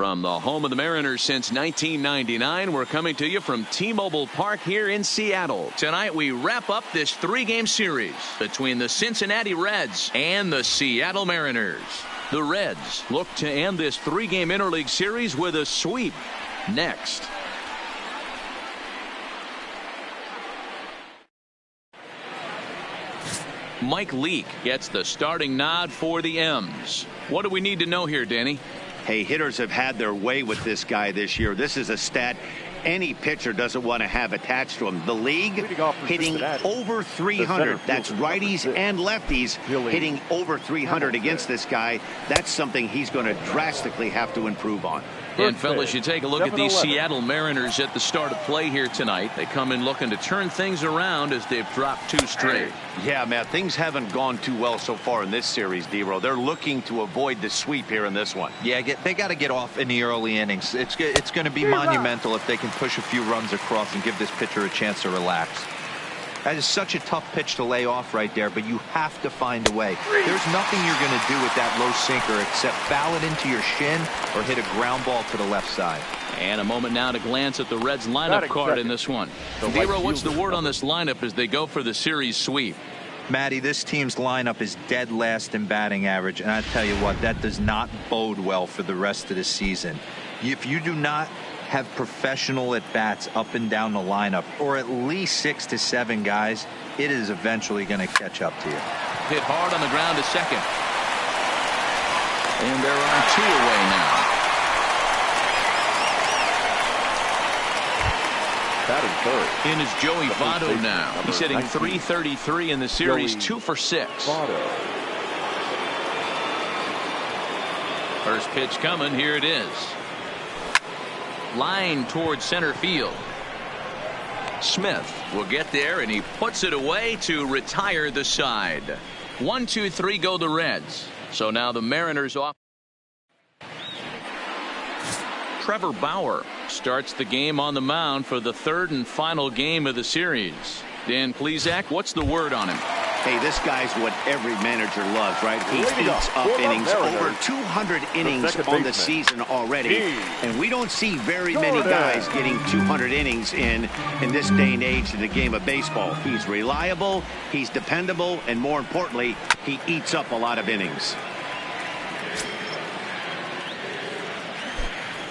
From the home of the Mariners since 1999, we're coming to you from T-Mobile Park here in Seattle. Tonight we wrap up this 3-game series between the Cincinnati Reds and the Seattle Mariners. The Reds look to end this 3-game interleague series with a sweep. Next. Mike Leake gets the starting nod for the M's. What do we need to know here, Danny? Hey, hitters have had their way with this guy this year. This is a stat any pitcher doesn't want to have attached to him. The league hitting over 300. That's righties and lefties hitting over 300 against this guy. That's something he's going to drastically have to improve on. And fellas, you take a look at these Seattle Mariners at the start of play here tonight. They come in looking to turn things around as they've dropped 2 straight. Yeah, Matt, things haven't gone too well so far in this series, D-Row. They're looking to avoid the sweep here in this one. Yeah, they got to get off in the early innings. It's going to be monumental if they can push a few runs across and give this pitcher a chance to relax. That is such a tough pitch to lay off right there, but you have to find a way. There's nothing you're going to do with that low sinker except foul it into your shin or hit a ground ball to the left side. And a moment now to glance at the Reds lineup card in this one. Zero, what's the word on this lineup as they go for the series sweep? Matty, this team's lineup is dead last in batting average, and I tell you what, that does not bode well for the rest of the season. If you do not have professional at-bats up and down the lineup, or at least 6 to 7 guys, it is eventually going to catch up to you. Hit hard on the ground to second. And they're on 2 away now. Batting third. In is Joey Votto now. He's hitting .333 in the series, 2 for 6. First pitch coming. Here it is. Line towards center field. Smith will get there, and he puts it away to retire the side. 1, 2, 3 go the Reds. So now the Mariners off. Trevor Bauer starts the game on the mound for the 3rd and final game of the series. Dan Plesac, what's the word on him? Hey, this guy's what every manager loves, right? He eats up innings, over 200 innings on the season already. And we don't see very many guys getting 200 innings in this day and age in the game of baseball. He's reliable, he's dependable, and more importantly, he eats up a lot of innings.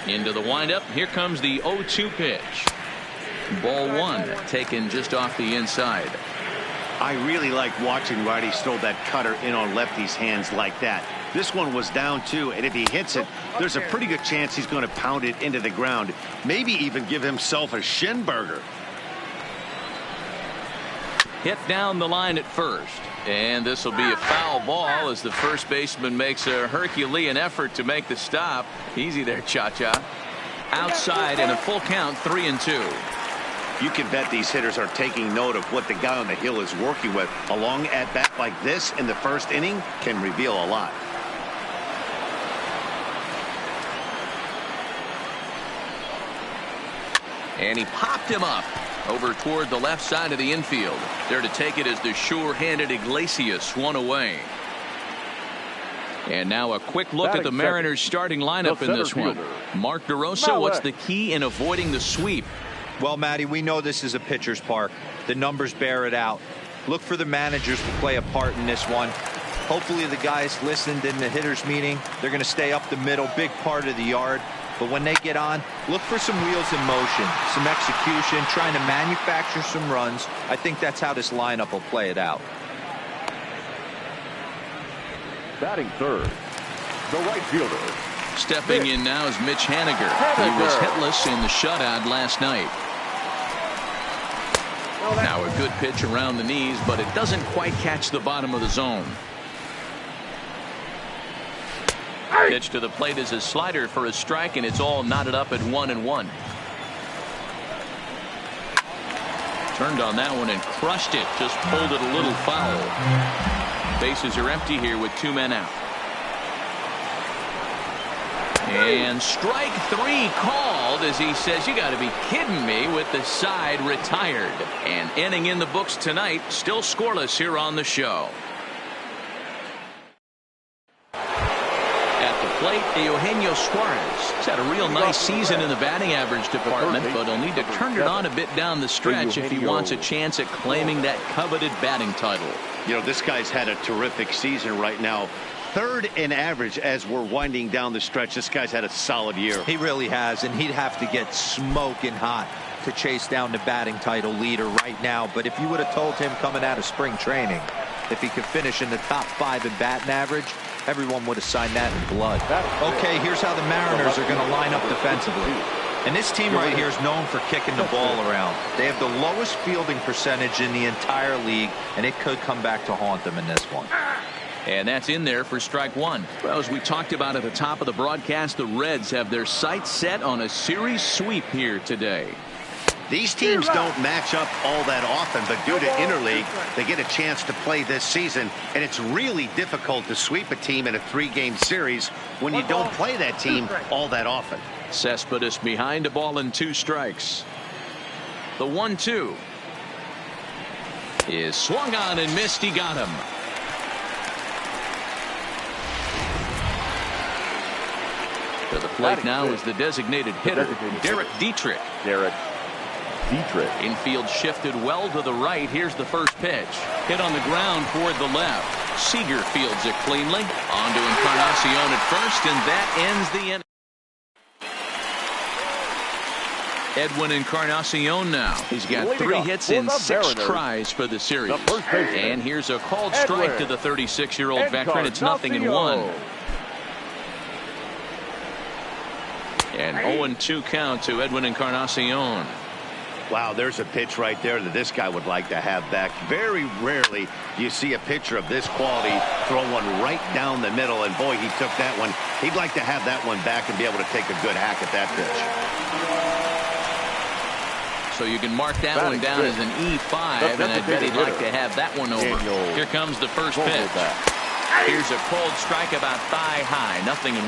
Into the windup. Here comes the 0-2 pitch. Ball 1 taken just off the inside. I really like watching righties throw that cutter in on lefties' hands like that. This one was down 2, and if he hits it, there's a pretty good chance he's going to pound it into the ground. Maybe even give himself a shin burger. Hit down the line at first. And this will be a foul ball as the first baseman makes a Herculean effort to make the stop. Easy there, Cha-Cha. Outside and a full count, 3-2. You can bet these hitters are taking note of what the guy on the hill is working with. A long at-bat like this in the first inning can reveal a lot. And he popped him up over toward the left side of the infield. There to take it is the sure-handed Iglesias, 1 away. And now a quick look at the Mariners starting lineup in this one. Mark DeRosa, what's the key in avoiding the sweep? Well, Matty, we know this is a pitcher's park. The numbers bear it out. Look for the managers to play a part in this one. Hopefully the guys listened in the hitters meeting. They're going to stay up the middle, big part of the yard. But when they get on, look for some wheels in motion, some execution, trying to manufacture some runs. I think that's how this lineup will play it out. Batting third, the right fielder. Stepping in now is Mitch Haniger. He was hitless in the shutout last night. Now a good pitch around the knees, but it doesn't quite catch the bottom of the zone. Pitch to the plate is a slider for a strike, and it's all knotted up at 1-1. Turned on that one and crushed it. Just pulled it a little foul. Bases are empty here with 2 men out. And strike 3 called as he says, you got to be kidding me, with the side retired. And inning in the books tonight, still scoreless here on the show. At the plate, Eugenio Suarez. He's had a real nice season in the batting average department, but he'll need to turn it on a bit down the stretch if he wants a chance at claiming that coveted batting title. You know, this guy's had a terrific season right now. Third in average as we're winding down the stretch. This guy's had a solid year. He really has, and he'd have to get smoking hot to chase down the batting title leader right now. But if you would have told him coming out of spring training if he could finish in the top 5 in batting average, everyone would have signed that in blood. Okay, here's how the Mariners are going to line up defensively. And this team right here is known for kicking the ball around. They have the lowest fielding percentage in the entire league, and it could come back to haunt them in this one. And that's in there for strike one. Well, as we talked about at the top of the broadcast, the Reds have their sights set on a series sweep here today. These teams don't match up all that often, but due to interleague, they get a chance to play this season, and it's really difficult to sweep a team in a 3-game series when you don't play that team all that often. Cespedes behind a ball and 2 strikes. The 1-2 is swung on and missed. He got him. To the plate now is the designated hitter, Derek Dietrich. Infield shifted well to the right. Here's the first pitch. Hit on the ground toward the left. Seager fields it cleanly. On to Encarnacion at first, and that ends the inning. Edwin Encarnacion now. He's got 3 hits in 6 tries for the series. And here's a called strike to the 36-year-old veteran. It's 0-1. And 0-2 count to Edwin Encarnacion. Wow, there's a pitch right there that this guy would like to have back. Very rarely do you see a pitcher of this quality throw one right down the middle, and boy, he took that one. He'd like to have that one back and be able to take a good hack at that pitch. So you can mark that one down as an E5, and I bet he'd like to have that one over. Here comes the first pitch. Here's a cold strike about thigh high, 0-1.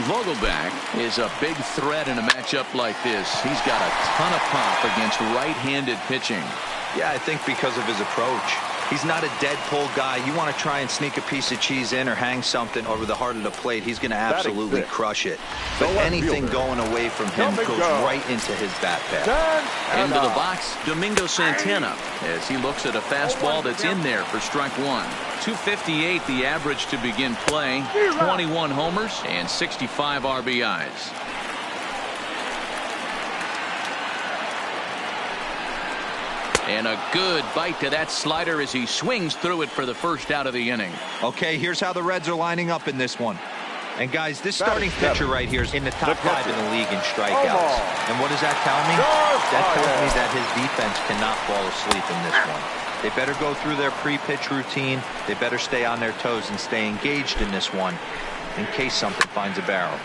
Vogelbach is a big threat in a matchup like this. He's got a ton of pop against right-handed pitching. Yeah, I think because of his approach. He's not a dead pull guy. You want to try and sneak a piece of cheese in or hang something over the heart of the plate, he's going to absolutely crush it. But anything going away from him goes right into his bat path. Into the box, Domingo Santana, as he looks at a fastball that's in there for strike one. 258 the average to begin play, 21 homers and 65 RBIs. And a good bite to that slider as he swings through it for the first out of the inning. Okay, here's how the Reds are lining up in this one. And guys, this starting pitcher right here is in the top 5 in the league in strikeouts. And what does that tell me? That tells me that his defense cannot fall asleep in this one. They better go through their pre-pitch routine. They better stay on their toes and stay engaged in this one in case something finds a barrel.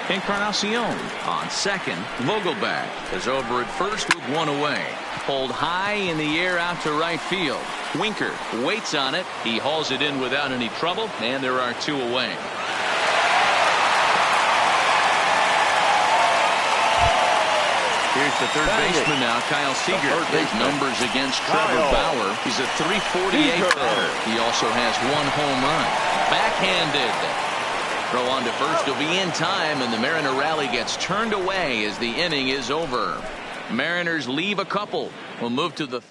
Encarnacion on second. Vogelbach is over at first with one away. Pulled high in the air out to right field. Winker waits on it. He hauls it in without any trouble, and there are 2 away. Here's the third baseman now, Kyle Seager. His numbers against Trevor Bauer. He's a .348 batter. He also has 1 home run. Backhanded. Throw on to first will be in time, and the Mariner rally gets turned away as the inning is over. Mariners leave a couple. We'll move to the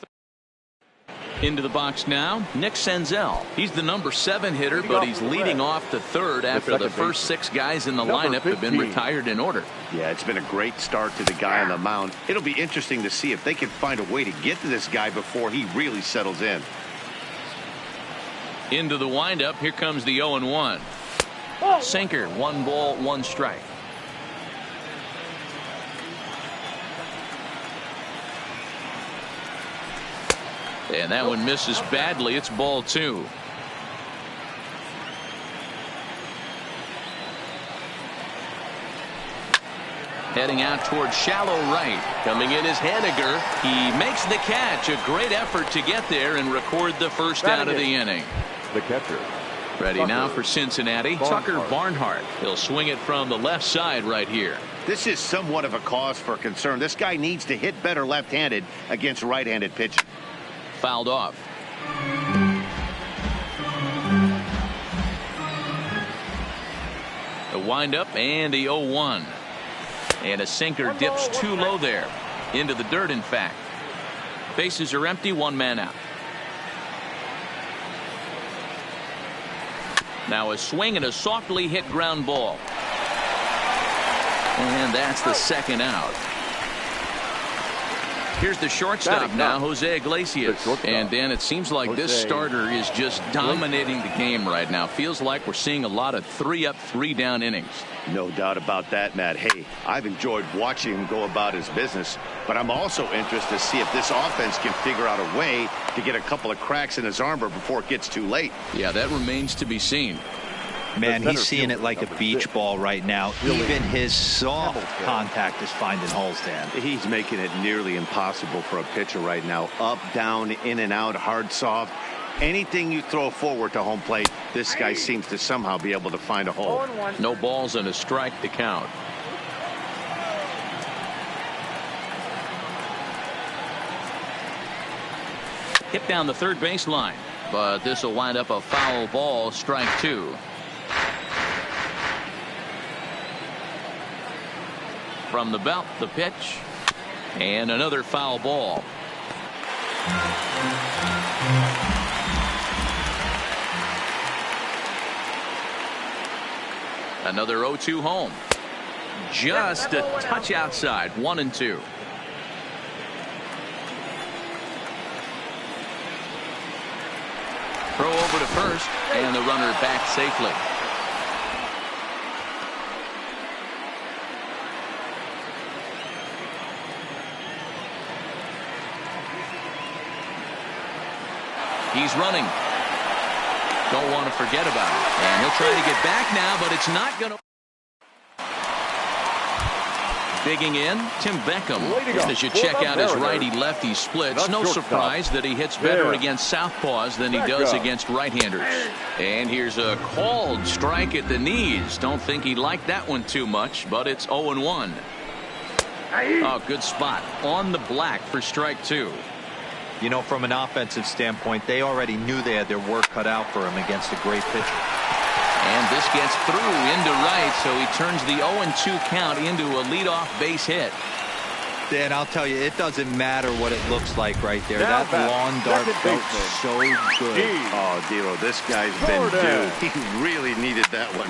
into the box now. Nick Senzel. He's the number 7 hitter, but he's leading off the third after the first 6 guys in the lineup have been retired in order. Yeah, it's been a great start to the guy on the mound. It'll be interesting to see if they can find a way to get to this guy before he really settles in. Into the windup. Here comes the 0-1. Sinker, 1 ball, 1 strike. And that one misses badly. It's ball 2. Heading out towards shallow right. Coming in is Haniger. He makes the catch. A great effort to get there and record the first out of the inning. The catcher. Ready now for Cincinnati, Tucker Barnhart. He'll swing it from the left side right here. This is somewhat of a cause for concern. This guy needs to hit better left-handed against right-handed pitching. Fouled off. windup and the 0-1. And a sinker dips too low there. Into the dirt, in fact. Bases are empty, one man out. Now a swing and a softly hit ground ball. And that's the second out. Here's the shortstop now, Jose Iglesias. And Dan, it seems like this starter is just dominating the game right now. Feels like we're seeing a lot of 3-up, 3-down innings. No doubt about that, Matt. Hey, I've enjoyed watching him go about his business, but I'm also interested to see if this offense can figure out a way to get a couple of cracks in his armor before it gets too late. Yeah, that remains to be seen. Man, he's seeing it like a beach ball right now. Even his soft contact is finding holes, Dan. He's making it nearly impossible for a pitcher right now. Up, down, in and out, hard, soft. Anything you throw forward to home plate, this guy seems to somehow be able to find a hole. No balls and a strike to count. Hit down the third baseline, but this will wind up a foul ball, strike 2. From the belt, the pitch, and another foul ball. Another 0-2 home. Just a touch outside, 1-2. Throw over to first, and the runner back safely. He's running. Don't want to forget about it. And he'll try to get back now, but it's not going to. Digging in, Tim Beckham. As you check out his righty-lefty splits, no surprise that he hits better against southpaws than he does against right-handers. And here's a called strike at the knees. Don't think he liked that one too much, but it's 0-1. Oh, good spot. On the black for strike 2. You know, from an offensive standpoint, they already knew they had their work cut out for him against a great pitcher. And this gets through into right, so he turns the 0-2 count into a leadoff base hit. Dan, I'll tell you, it doesn't matter what it looks like right there. That lawn dart felt so good. Oh, D'Lo, this guy's been due. He really needed that one.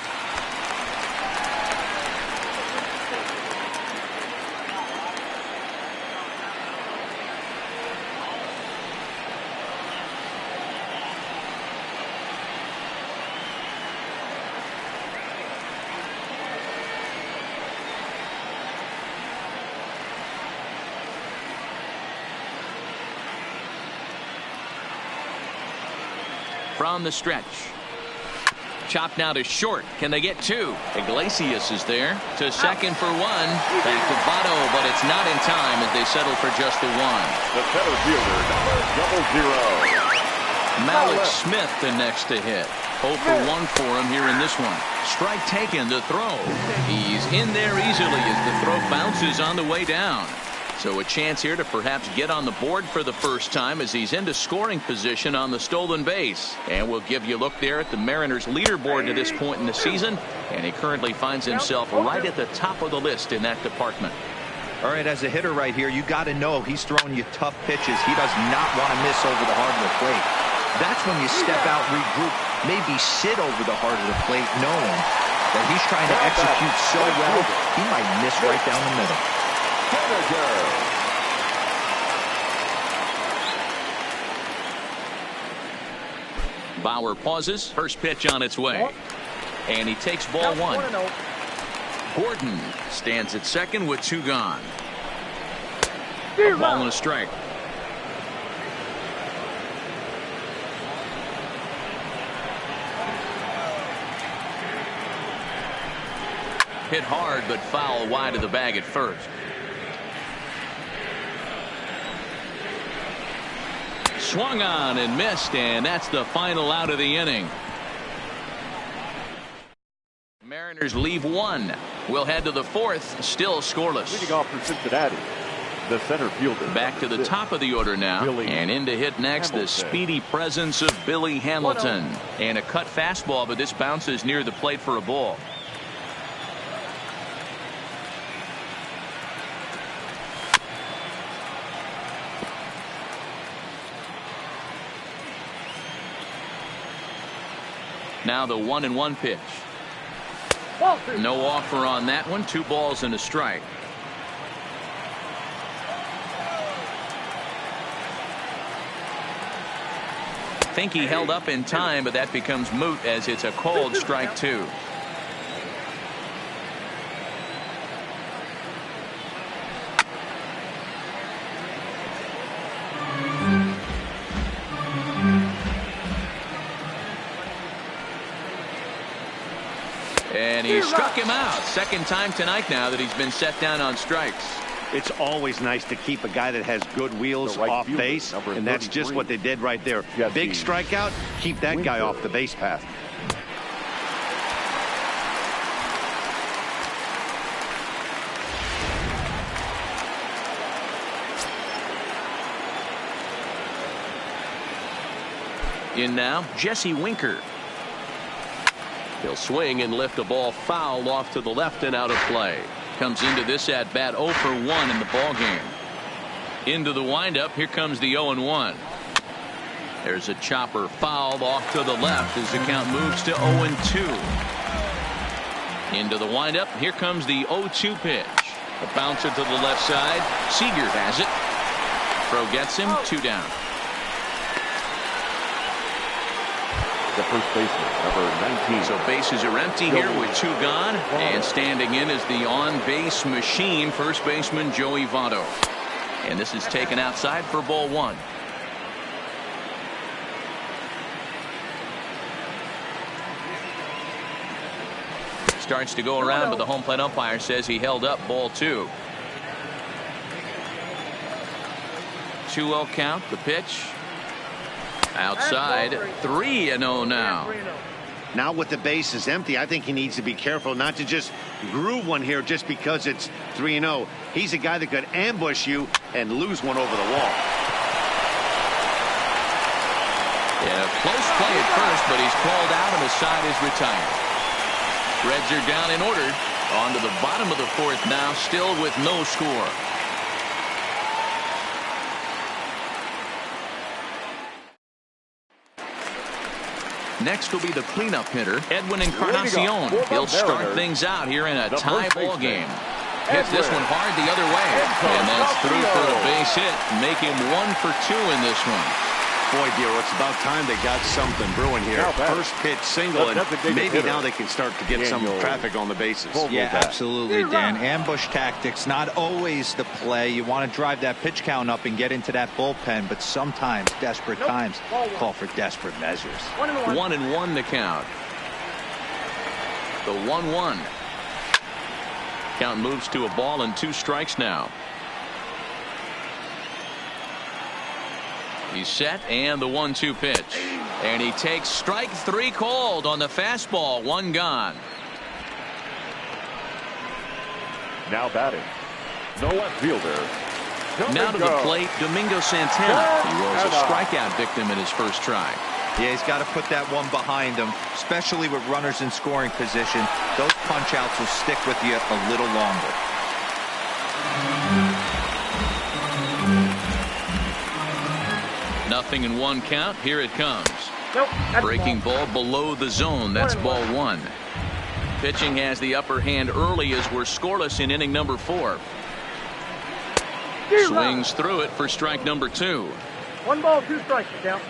From the stretch. Chopped now to short. Can they get 2? Iglesias is there to second for 1. Back to Votto, but it's not in time as they settle for just the 1. The center fielder, number 00. Malik Smith the next to hit. 0 for 1 for him here in this one. Strike taken to throw. He's in there easily as the throw bounces on the way down. So a chance here to perhaps get on the board for the first time as he's into scoring position on the stolen base. And we'll give you a look there at the Mariners leaderboard to this point in the season. And he currently finds himself right at the top of the list in that department. All right, as a hitter right here, you got to know he's throwing you tough pitches. He does not want to miss over the heart of the plate. That's when you step out, regroup, maybe sit over the heart of the plate, knowing that he's trying to execute so well, he might miss right down the middle. Bauer pauses. First pitch on its way. And he takes ball 1. Gordon stands at second with 2 gone. A ball and a strike. Hit hard, but foul wide of the bag at first. Swung on and missed, and that's the final out of the inning. Mariners leave 1. We'll head to the 4th, still scoreless. Leading off for Cincinnati, the center fielder. Back to the top of the order now, and in to hit next, the speedy presence of Billy Hamilton. And a cut fastball, but this bounces near the plate for a ball. Now the 1-1 pitch. No offer on that one. 2 balls and a strike. I think he held up in time, but that becomes moot as it's a called strike 2. And he struck him out. Second time tonight now that he's been set down on strikes. It's always nice to keep a guy that has good wheels off base, and that's just what they did right there. Big strikeout, keep that guy off the base path. In now, Jesse Winker. He'll swing and lift a ball foul off to the left and out of play. Comes into this at bat 0 for 1 in the ball game. Into the windup. Here comes the 0-1. There's a chopper fouled off to the left as the count moves to 0-2. Into the windup. Here comes the 0-2 pitch. A bouncer to the left side. Seager has it. Throw gets him. 2 down. The first baseman, number 19. So bases are empty here with 2 gone. And standing in is the on-base machine, first baseman Joey Votto. And this is taken outside for ball 1. Starts to go around, but the home plate umpire says he held up ball 2. 2-0 count. The pitch. Outside, 3-0 now. Now with the bases empty, I think he needs to be careful not to just groove one here just because it's 3-0. He's a guy that could ambush you and lose one over the wall. Yeah, close play at first, but he's called out and the side is retired. Reds are down and ordered. On to the bottom of the 4th now, still with no score. Next will be the cleanup hitter, Edwin Encarnacion. He'll start things out here in a tie ball game. Hits this one hard the other way. And that's through for a base hit. Make him 1 for 2 in this one. Boy, dear, it's about time they got something brewing here. First pitch single, and maybe now they can start to get some traffic on the bases. Yeah, absolutely, Dan. Ambush tactics, not always the play. You want to drive that pitch count up and get into that bullpen, but sometimes desperate times call for desperate measures. 1-1 to count. The 1-1. Count moves to a ball and 2 strikes now. He's set, and the 1-2 pitch. And he takes strike 3 called on the fastball. 1 gone. Now batting, no left fielder. Now to the plate, Domingo Santana. He was a strikeout victim in his first try. Yeah, he's got to put that one behind him, especially with runners in scoring position. Those punch-outs will stick with you a little longer. Nothing in 1 count. Here it comes. Breaking ball below the zone. That's ball 1. Pitching has the upper hand early as we're scoreless in inning number 4. Swings through it for strike number 2. 1 ball, 2 strikes. Count.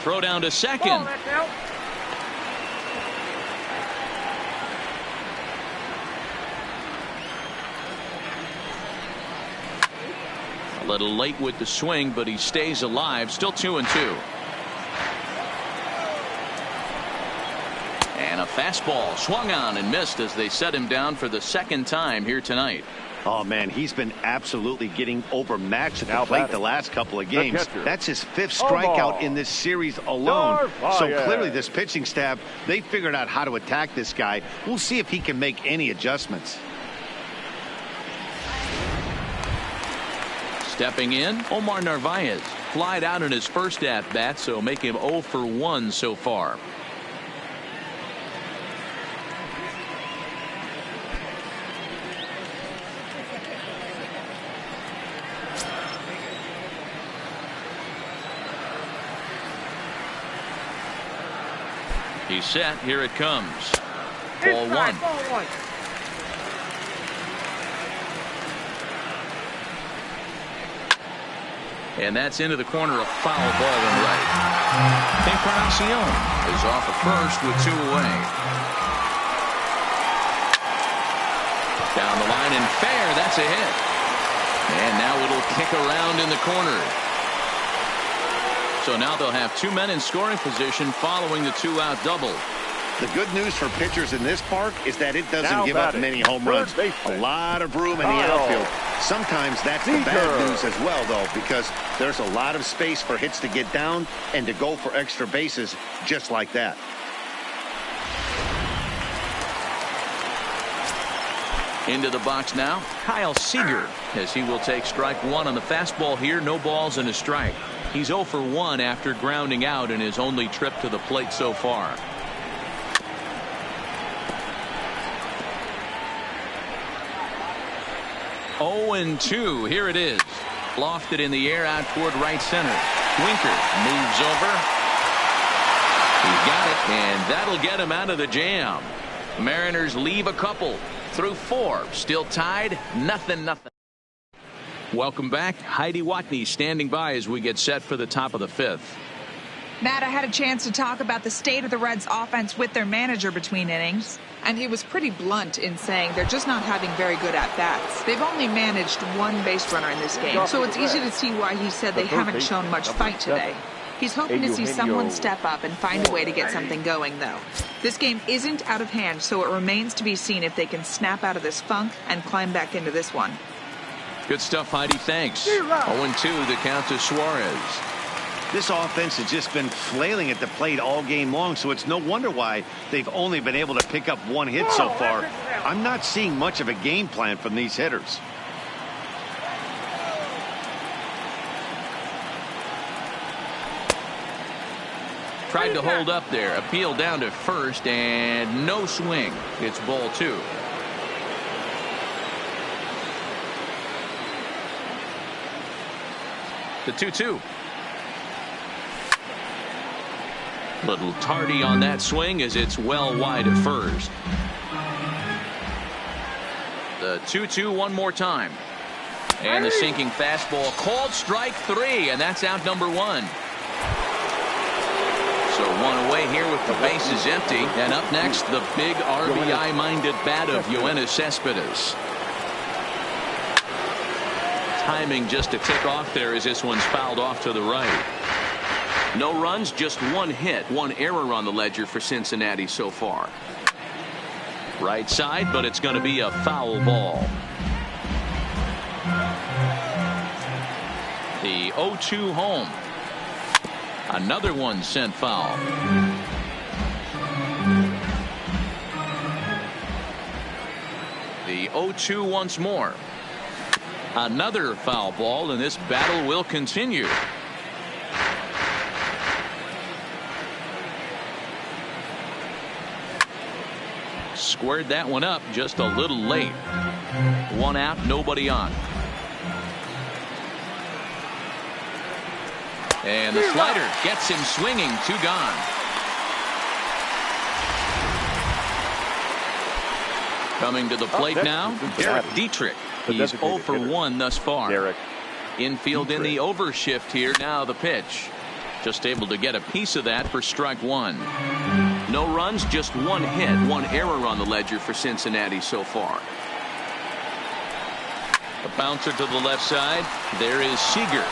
Throw down to second. A little late with the swing, but he stays alive. Still 2-2. And a fastball swung on and missed as they set him down for the 2nd time here tonight. Oh, man, he's been absolutely getting overmatched at the plate the last couple of games. That's his 5th strikeout in this series alone. So clearly this pitching staff, they figured out how to attack this guy. We'll see if he can make any adjustments. Stepping in, Omar Narvaez. Flied out in his first at-bat, so make him 0 for 1 so far. He's set. Here it comes. Ball one. And that's into the corner, a foul ball in right. Encarnacion is off at first with 2 away. Down the line and fair. That's a hit. And now it'll kick around in the corner. So now they'll have 2 men in scoring position following the 2-out double. The good news for pitchers in this park is that it doesn't give up many home runs. A lot of room in the outfield. Sometimes that's the bad news as well, though, because there's a lot of space for hits to get down and to go for extra bases just like that. Into the box now, Kyle Seager, as he will take strike 1 on the fastball here. No balls and a strike. He's 0 for 1 after grounding out in his only trip to the plate so far. Oh, and 2. Here it is. Lofted in the air out toward right center. Winker moves over. He's got it, and that'll get him out of the jam. Mariners leave a couple through 4. Still tied. Nothing. Welcome back. Heidi Watney standing by as we get set for the top of the 5th. Matt, I had a chance to talk about the state of the Reds offense with their manager between innings, and he was pretty blunt in saying they're just not having very good at-bats. They've only managed 1 base runner in this game, so it's easy to see why he said they haven't shown much fight today. He's hoping to see someone step up and find a way to get something going, though. This game isn't out of hand, so it remains to be seen if they can snap out of this funk and climb back into this one. Good stuff, Heidi. Thanks. 0-2, the count to Suarez. This offense has just been flailing at the plate all game long, so it's no wonder why they've only been able to pick up 1 hit so far. I'm not seeing much of a game plan from these hitters. Tried to hold up there. Appeal down to first, and no swing. It's ball 2. The 2-2. Little tardy on that swing as it's well wide of first. The 2-2 one more time. And the sinking fastball called strike 3, and that's out number 1. So 1 away here with the bases empty. And up next, the big RBI-minded bat of Yoenis Cespedes. Timing just a tick off there as this one's fouled off to the right. No runs, just 1 hit, 1 error on the ledger for Cincinnati so far. Right side, but it's going to be a foul ball. The 0-2 home. Another one sent foul. The 0-2 once more. Another foul ball, and this battle will continue. Squared that one up just a little late. 1 out, nobody on. And the slider gets him swinging. 2 gone. Coming to the plate now, Derek Dietrich. He's 0 for 1 thus far. Infield in the overshift here. Now the pitch. Just able to get a piece of that for strike 1. No runs, just 1 hit, 1 error on the ledger for Cincinnati so far. A bouncer to the left side. There is Seager.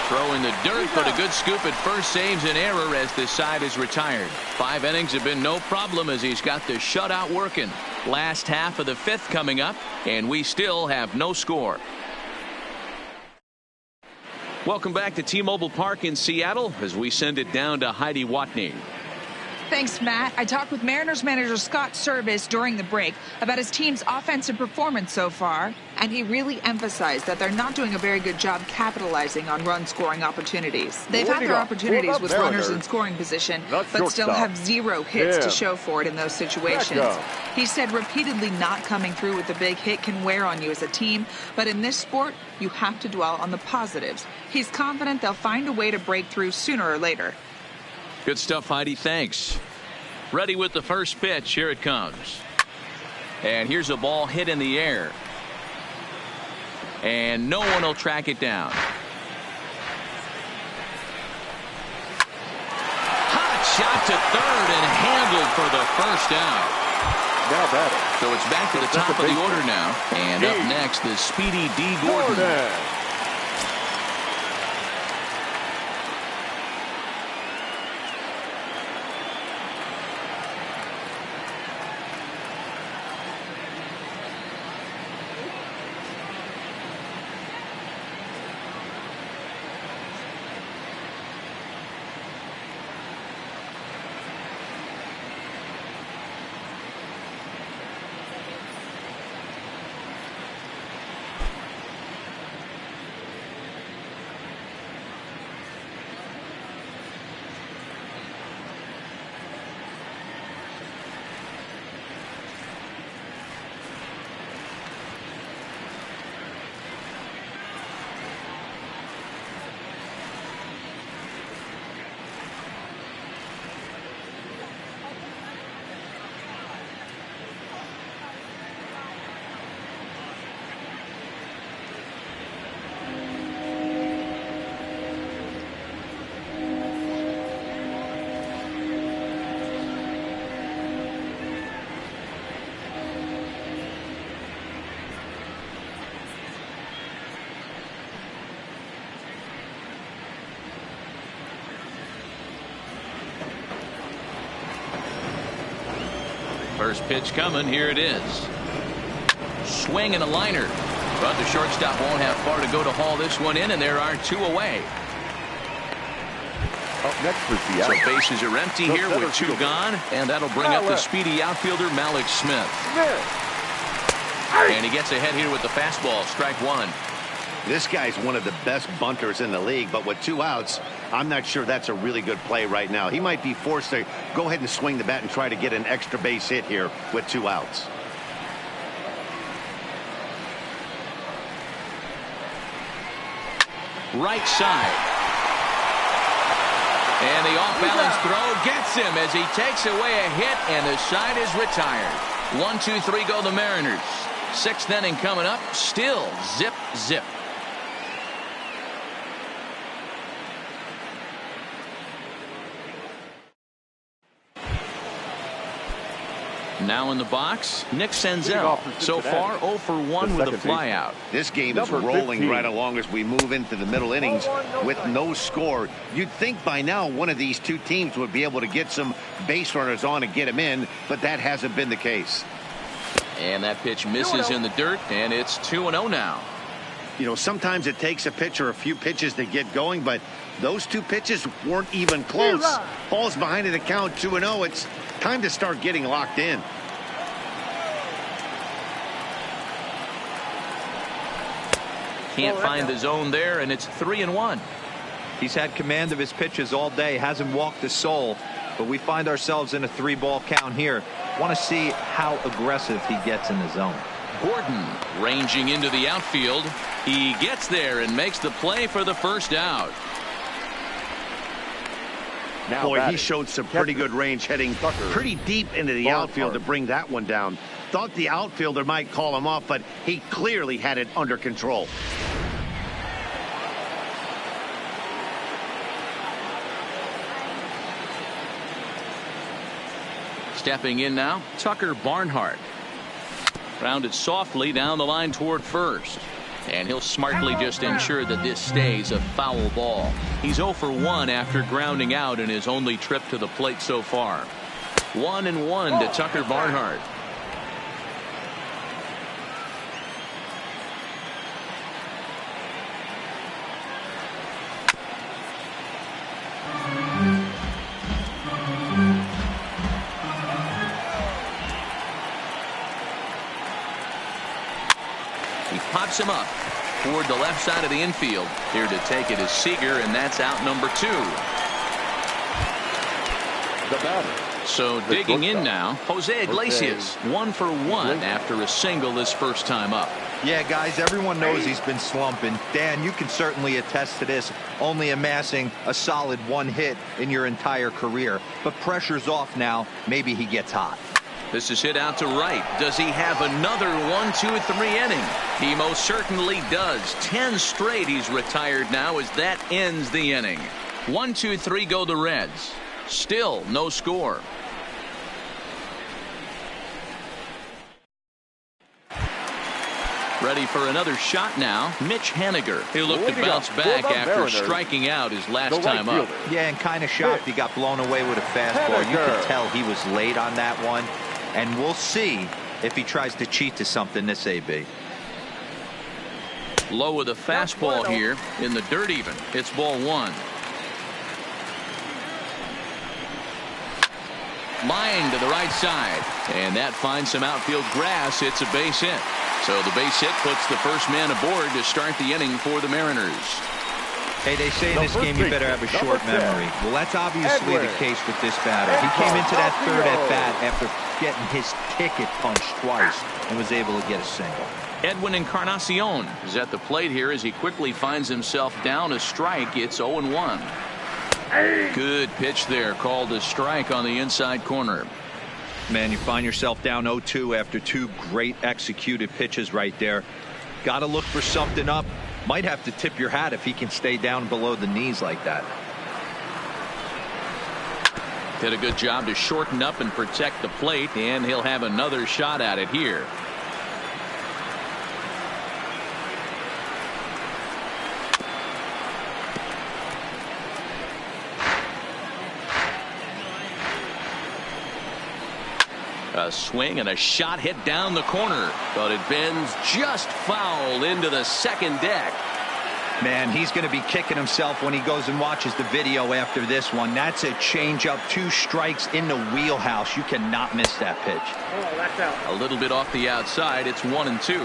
Throw in the dirt, but a good scoop at first saves an error as this side is retired. 5 innings have been no problem as he's got the shutout working. Last half of the 5th coming up, and we still have no score. Welcome back to T-Mobile Park in Seattle as we send it down to Heidi Watney. Thanks, Matt. I talked with Mariners manager Scott Service during the break about his team's offensive performance so far, and he really emphasized that they're not doing a very good job capitalizing on run-scoring opportunities. They've had their opportunities with runners in scoring position, but still have 0 hits to show for it in those situations. He said repeatedly not coming through with a big hit can wear on you as a team, but in this sport, you have to dwell on the positives. He's confident they'll find a way to break through sooner or later. Good stuff, Heidi. Thanks. Ready with the first pitch. Here it comes. And here's a ball hit in the air. And no one will track it down. Hot shot to third and handled for the first out. Now batting. So it's back to the top of the order now. And up next, the speedy D. Gordon. First pitch coming. Here it is. Swing and a liner. But the shortstop won't have far to go to haul this one in, and there are two away. Up next for Seattle. So bases are empty here with two gone, and that'll bring up the speedy outfielder Malik Smith. And he gets ahead here with the fastball. Strike one. This guy's one of the best bunters in the league, but with two outs, I'm not sure that's a really good play right now. He might be forced to go ahead and swing the bat and try to get an extra base hit here with two outs. Right side. And the off-balance throw gets him as he takes away a hit, and the side is retired. 1-2-3 go the Mariners. Sixth inning coming up. Still zip, zip. Now in the box, Nick Senzel. So far, 0 for 1 with a flyout. This game is rolling right along as we move into the middle innings with no score. You'd think by now one of these two teams would be able to get some base runners on and get them in, but that hasn't been the case. And that pitch misses in the dirt, and it's 2-0 now. You know, sometimes it takes a pitcher a few pitches to get going, but those two pitches weren't even close. Falls behind in the count, 2-0. It's time to start getting locked in. Can't find the zone there, and it's 3-1. He's had command of his pitches all day, hasn't walked a soul, but we find ourselves in a 3-ball count here. Want to see how aggressive he gets in the zone. Gordon ranging into the outfield. He gets there and makes the play for the first out. Boy, he showed some pretty good range, heading pretty deep into the outfield to bring that one down. Thought the outfielder might call him off, but he clearly had it under control. Stepping in now, Tucker Barnhart. Rounded softly down the line toward first. And he'll smartly just ensure that this stays a foul ball. He's 0 for 1 after grounding out in his only trip to the plate so far. 1-1 to Tucker Barnhart. Pops him up toward the left side of the infield. Here to take it is Seager, and that's out number 2. The batter, So digging in now, Jose Iglesias, 1 for 1 after a single his first time up. Yeah, guys, everyone knows he's been slumping. Dan, you can certainly attest to this, only amassing a solid 1 hit in your entire career. But pressure's off now. Maybe he gets hot. This is hit out to right. Does he have another 1, 2, 3 inning? He most certainly does. 10 straight he's retired now as that ends the inning. 1, 2, 3 go the Reds. Still no score. Ready for another shot now. Mitch Haniger. He'll look to bounce back after striking out his last time up. Yeah, and kind of shocked he got blown away with a fastball. You could tell he was late on that one. And we'll see if he tries to cheat to something this AB. Low with a fastball here in the dirt even. It's ball 1. Line to the right side. And that finds some outfield grass. It's a base hit. So the base hit puts the first man aboard to start the inning for the Mariners. Hey, they say in this game you better have a short memory. Well, that's obviously the case with this batter. He came into that third at bat after getting his ticket punched twice and was able to get a single. Edwin Encarnacion is at the plate here as he quickly finds himself down a strike. It's 0-1. Good pitch there, called a strike on the inside corner. Man, you find yourself down 0-2 after 2 great executed pitches right there. Got to look for something up. Might have to tip your hat if he can stay down below the knees like that. Did a good job to shorten up and protect the plate, and he'll have another shot at it here. A swing and a shot hit down the corner, but it bends just foul into the second deck. Man, he's going to be kicking himself when he goes and watches the video after this one. That's a changeup, 2 strikes in the wheelhouse. You cannot miss that pitch. Oh, that's out. A little bit off the outside. It's 1-2.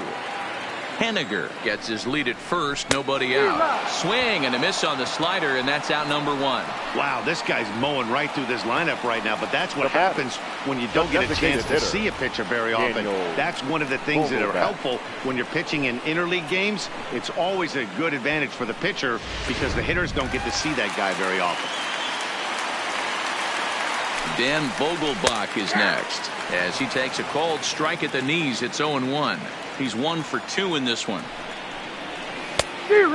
Haniger gets his lead at first. Nobody out. Swing and a miss on the slider, and that's out number 1. Wow, this guy's mowing right through this lineup right now, but that's what happens when you don't get a chance to see a pitcher very often. That's one of the things that are helpful when you're pitching in interleague games. It's always a good advantage for the pitcher because the hitters don't get to see that guy very often. Dan Vogelbach is next as he takes a called strike at the knees. It's 0-1. He's 1 for 2 in this one.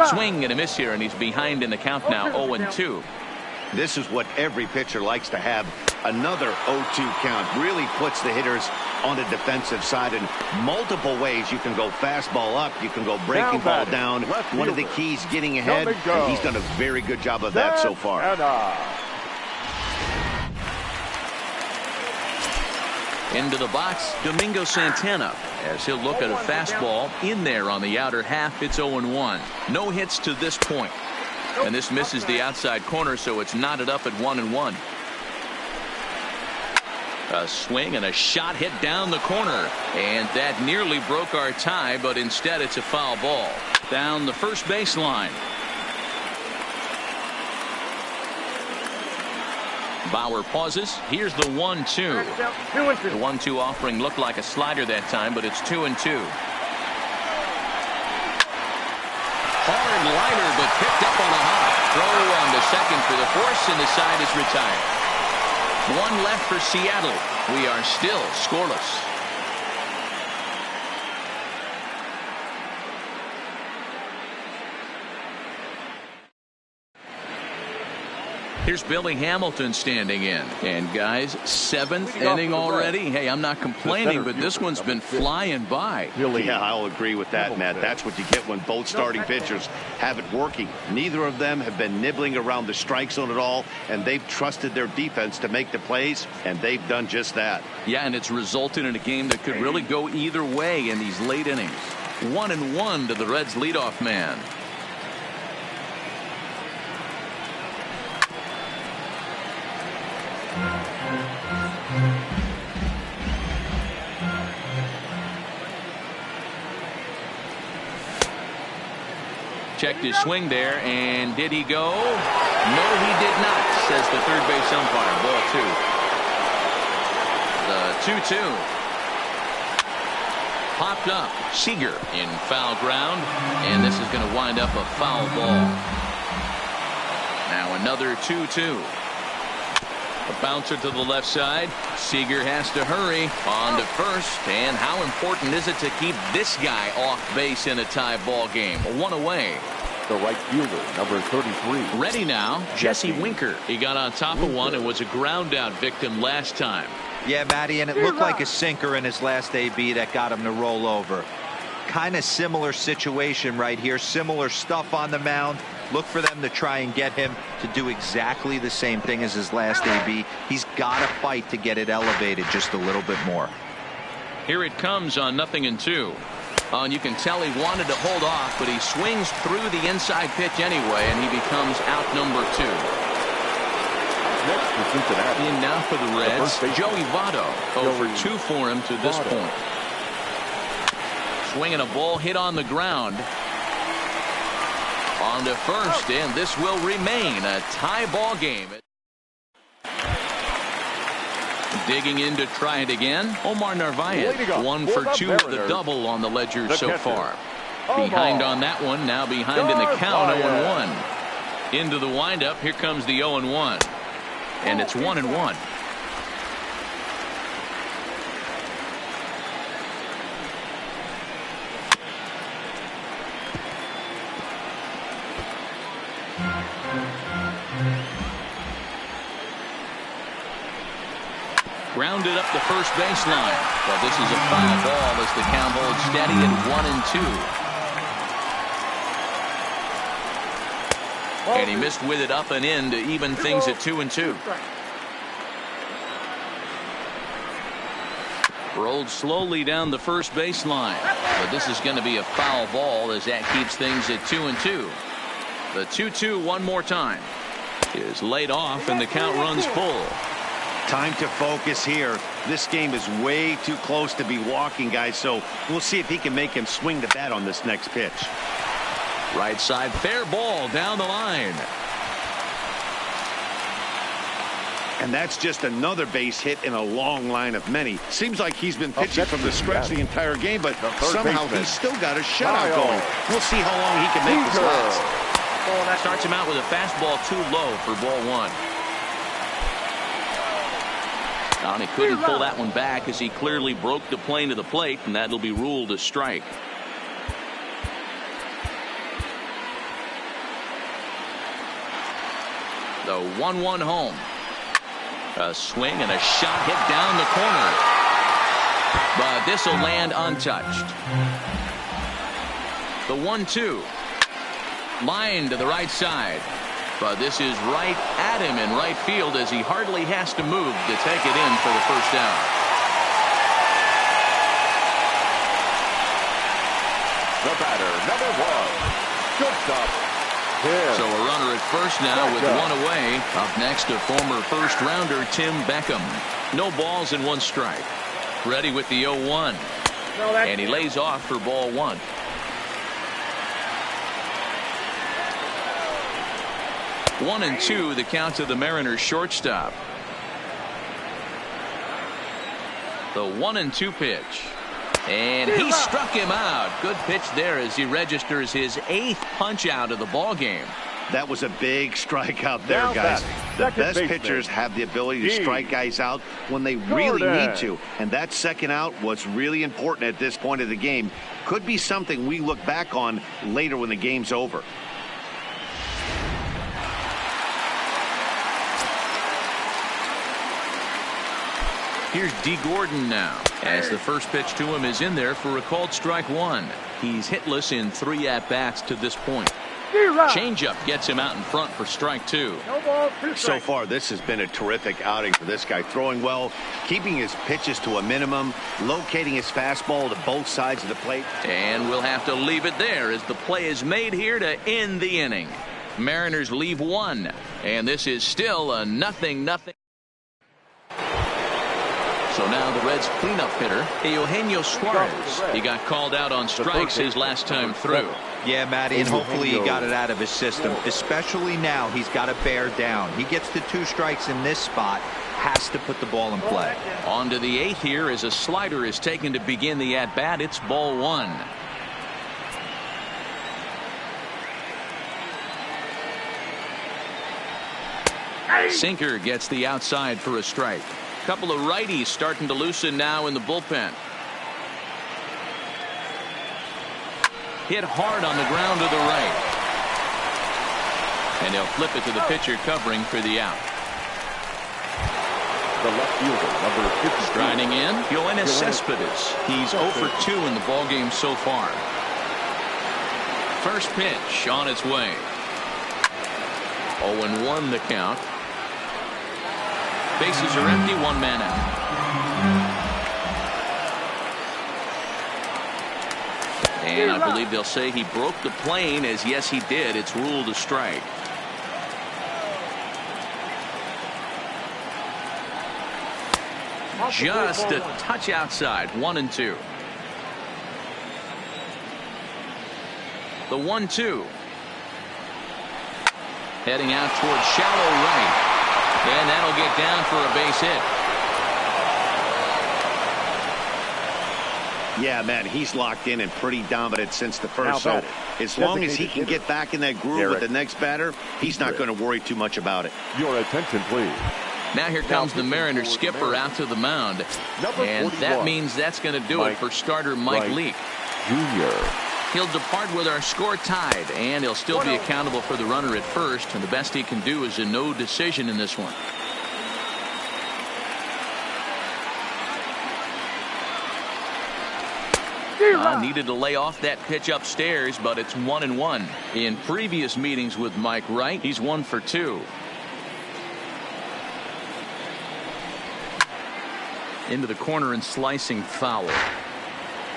Swing and a miss here, and he's behind in the count now. 0-2. This is what every pitcher likes to have. Another 0-2 count really puts the hitters on the defensive side in multiple ways. You can go fastball up, you can go breaking ball down. One of the keys getting ahead, and he's done a very good job of that so far. Into the box, Domingo Santana, as he'll look at a fastball in there on the outer half. It's 0-1. No hits to this point. And this misses the outside corner, so it's knotted up at 1-1. A swing and a shot hit down the corner. And that nearly broke our tie, but instead it's a foul ball. Down the first baseline. Bauer pauses. Here's the 1-2. The 1-2 offering looked like a slider that time, but it's 2-2. Hard liner, but picked up on a hop. Throw on to second for the force, and the side is retired. 1 left for Seattle. We are still scoreless. Here's Billy Hamilton standing in. And guys, 7th inning already. Hey, I'm not complaining, but this one's been flying by. Yeah, I'll agree with that, Matt. That's what you get when both starting pitchers have it working. Neither of them have been nibbling around the strike zone at all, and they've trusted their defense to make the plays, and they've done just that. Yeah, and it's resulted in a game that could really go either way in these late innings. 1-1 to the Reds' leadoff man. Checked his swing there, and did he go? No, he did not, says the third base umpire. Ball 2. The 2-2. Popped up. Seager in foul ground. And this is going to wind up a foul ball. Now another 2-2. A bouncer to the left side. Seager has to hurry on to first. And how important is it to keep this guy off base in a tie ball game? One away. The right fielder, number 33. Ready now, Jesse Winker. He got on top of one and was a ground out victim last time. Yeah, Matty, and it looked like a sinker in his last AB that got him to roll over. Kind of similar situation right here. Similar stuff on the mound. Look for them to try and get him to do exactly the same thing as his last AB. He's got to fight to get it elevated just a little bit more. Here it comes on 0-2. And you can tell he wanted to hold off, but he swings through the inside pitch anyway, and he becomes out number 2. Next for Cincinnati. In now for the Reds, Joey Votto. 0-2 for him to this point. Swinging a ball hit on the ground. On to first, and this will remain a tie ball game. Digging in to try it again. Omar Narvaez, 1 for 2 with a double on the ledger so far. Behind on that one, now behind in the count, 0-1. Into the windup, here comes the 0-1. And it's 1-1. Grounded up the first baseline. But this is a foul ball as the count holds steady at 1-2. And he missed with it up and in to even things at 2-2. Rolled slowly down the first baseline. But this is going to be a foul ball as that keeps things at 2-2. The 2-2 one more time is laid off and the count runs full. Time to focus here. This game is way too close to be walking, guys, so we'll see if he can make him swing the bat on this next pitch. Right side, fair ball down the line. And that's just another base hit in a long line of many. Seems like he's been pitching from the stretch the entire game, but somehow he's still got a shutout going. We'll see how long he can make this last. That starts him out with a fastball too low for ball 1. And he couldn't pull that one back as he clearly broke the plane to the plate, and that'll be ruled a strike. The 1-1 home. A swing and a shot hit down the corner. But this will land untouched. The 1-2. Line to the right side. But this is right at him in right field as he hardly has to move to take it in for the first down. The batter, number 1. Shortstop. So a runner at first now with one away. Up next, a former first-rounder, Tim Beckham. No balls and 1 strike. Ready with the 0-1. And he lays off for ball 1. One and 2, the count to the Mariners shortstop. The 1-2 pitch. And he struck him out. Good pitch there as he registers his 8th punch out of the ball game. That was a big strikeout there, guys. The best pitchers have the ability to strike guys out when they really need to. And that second out was really important at this point of the game. Could be something we look back on later when the game's over. Here's D. Gordon now as the first pitch to him is in there for a called strike 1. He's hitless in 3 at-bats to this point. Changeup gets him out in front for strike 2. So far, this has been a terrific outing for this guy. Throwing well, keeping his pitches to a minimum, locating his fastball to both sides of the plate. And we'll have to leave it there as the play is made here to end the inning. Mariners leave 1, and this is still a 0-0. So now the Reds cleanup hitter, Eugenio Suarez. He got called out on strikes his last time through. Yeah, Matty, and hopefully he got it out of his system. Especially now, he's got to bear down. He gets the 2 strikes in this spot. has to put the ball in play. On to the 8th here as a slider is taken to begin the at-bat. It's ball 1. Sinker gets the outside for a strike. Couple of righties starting to loosen now in the bullpen. Hit hard on the ground to the right. And he'll flip it to the pitcher covering for the out. The left fielder, number 50. Striding in, Yoenis Cespedes. He's 0 for 2 in the ballgame so far. First pitch on its way. 0-1 the count. Bases are empty, 1 man out. And I believe they'll say he broke the plane, as yes he did. It's ruled a strike. Just a touch outside. 1-2. The 1-2. Heading out towards shallow right. And that'll get down for a base hit. Yeah, man, he's locked in and pretty dominant since the first. So as long as he can get back in that groove with the next batter, he's not going to worry too much about it. Your attention, please. Now here comes the Mariners skipper out to the mound. And that means that's going to do it for starter Mike Leake. Jr. He'll depart with our score tied, and he'll still be accountable for the runner at first, and the best he can do is a no decision in this one. Needed to lay off that pitch upstairs, but it's 1-1. In previous meetings with Mike Wright, he's 1 for 2. Into the corner and slicing foul.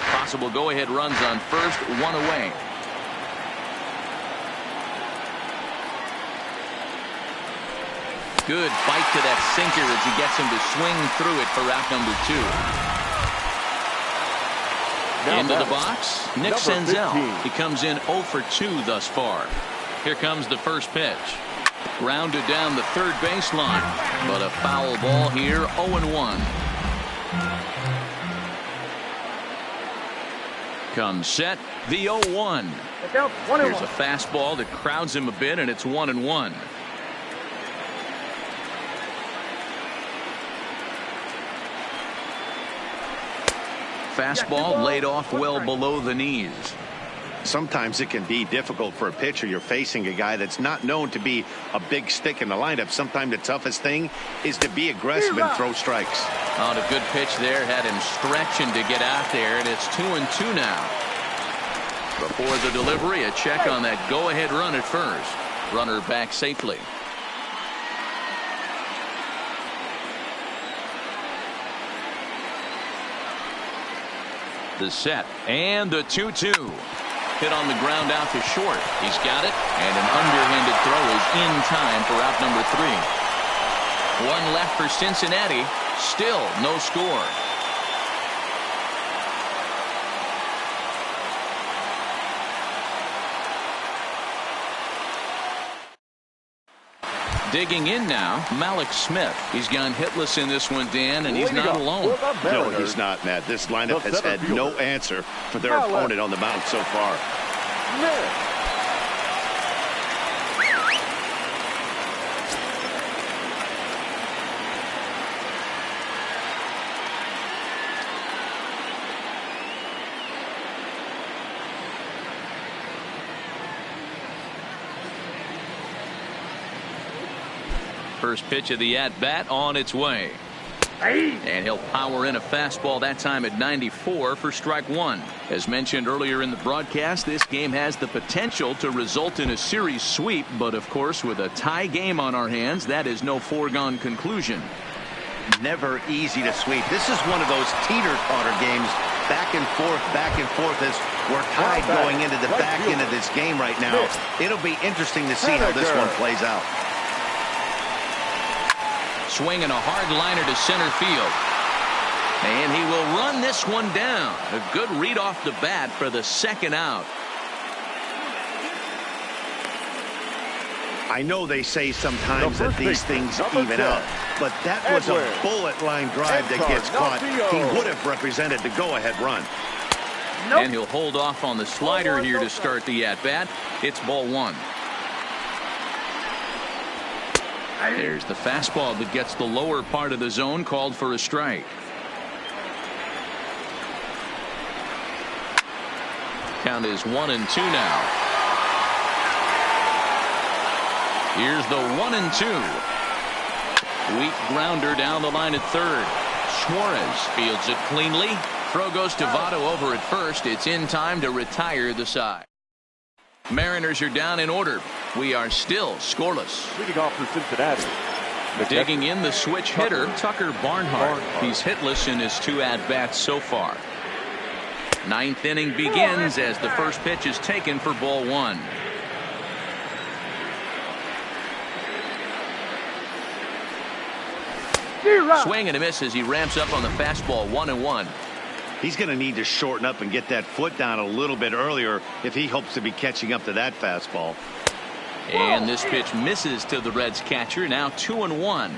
Possible go-ahead runs on first, 1 away. Good bite to that sinker as he gets him to swing through it for out number 2. Into the box, Nick Senzel. He comes in 0 for 2 thus far. Here comes the first pitch. Grounded down the third baseline, but a foul ball here, 0-1. Comes set, the 0-1. Here's a fastball that crowds him a bit, and it's 1-1. Fastball laid off well below the knees. Sometimes it can be difficult for a pitcher. You're facing a guy that's not known to be a big stick in the lineup. Sometimes the toughest thing is to be aggressive and throw strikes. On a good pitch there, had him stretching to get out there, and it's 2-2 now. Before the delivery, a check on that go-ahead run at first. Runner back safely. The set and the 2-2. Hit on the ground out to short. He's got it, and an underhanded throw is in time for out number 3. 1 left for Cincinnati. Still no score. Digging in now, Malik Smith. He's gone hitless in this one, Dan, and he's not alone. No, he's not, Matt. This lineup has had no answer for their opponent on the mound so far. First pitch of the at-bat on its way. And he'll power in a fastball that time at 94 for strike 1. As mentioned earlier in the broadcast, this game has the potential to result in a series sweep, but of course with a tie game on our hands, that is no foregone conclusion. Never easy to sweep. This is one of those teeter-totter games, back and forth as we're tied going into the back end of this game right now. It'll be interesting to see how this one plays out. Swinging a hard liner to center field. And he will run this one down. A good read off the bat for the second out. I know they say sometimes that these things even out, but that was a bullet line drive that gets caught. He would have represented the go-ahead run. Nope. And he'll hold off on the slider here to start the at-bat. It's ball one. There's the fastball that gets the lower part of the zone, called for a strike. Count is 1-2 now. Here's the 1-2. Weak grounder down the line at third. Suarez fields it cleanly. Throw goes to Votto over at first. It's in time to retire the side. Mariners are down in order. We are still scoreless. Leading off for Cincinnati. Digging in the switch hitter, Tucker Barnhart. He's hitless in his 2 at-bats so far. Ninth inning begins as the first pitch is taken for ball one. Swing and a miss as he ramps up on the fastball. 1-1. He's going to need to shorten up and get that foot down a little bit earlier if he hopes to be catching up to that fastball. And this pitch misses to the Reds catcher. Now 2-1.